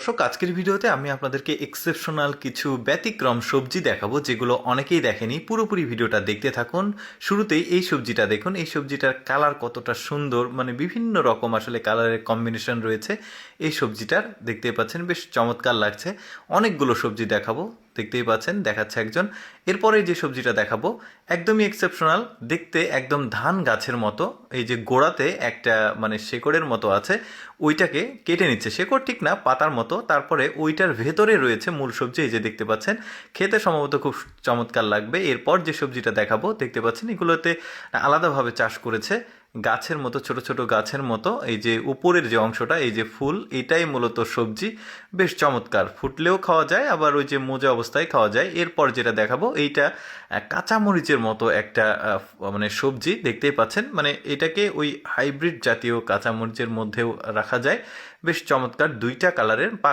দর্শক, আজকের ভিডিওতে আমি আপনাদেরকে এক্সেপশনাল কিছু ব্যতিক্রম সবজি দেখাবো যেগুলো অনেকেই দেখেনি। পুরোপুরি ভিডিওটা দেখতে থাকুন। শুরুতেই এই সবজিটা দেখুন। এই সবজিটার কালার কতটা সুন্দর, মানে বিভিন্ন রকম আসলে কালারের কম্বিনেশন রয়েছে এই সবজিটার। দেখতেই পাচ্ছেন বেশ চমৎকার লাগছে। অনেকগুলো সবজি দেখাবো, দেখতেই পাচ্ছেন দেখাচ্ছে একজন। এরপরে যে সবজিটা দেখাবো একদমই এক্সেপশনাল, দেখতে একদম ধান গাছের মতো। এই যে গোড়াতে একটা মানে শেকড়ের মতো আছে, ওইটাকে কেটে নিচ্ছে। শেকড় ঠিক না, পাতার মতো। তারপরে ওইটার ভেতরে রয়েছে মূল সবজি, এই যে দেখতে পাচ্ছেন। খেতে সম্ভবত খুব চমৎকার লাগবে। এরপর যে সবজিটা দেখাবো দেখতে পাচ্ছেন এগুলোতে আলাদাভাবে চাষ করেছে, গাছের মতো, ছোট ছোট গাছের মতো। এই যে উপরের যে অংশটা, এই যে ফুল, এটাই মূলত সবজি। বেশ চমৎকার, ফুটলেও খাওয়া যায়, আবার ওই যে মোজা অবস্থায় খাওয়া যায়। এরপর যেটা দেখাবো এইটা কাঁচামরিচের মতো একটা মানে সবজি, দেখতেই পাচ্ছেন। মানে এটাকে ওই হাইব্রিড জাতীয় কাঁচামরিচের মধ্যেও রাখা যায়। বেশ চমৎকার, দুইটা কালারের।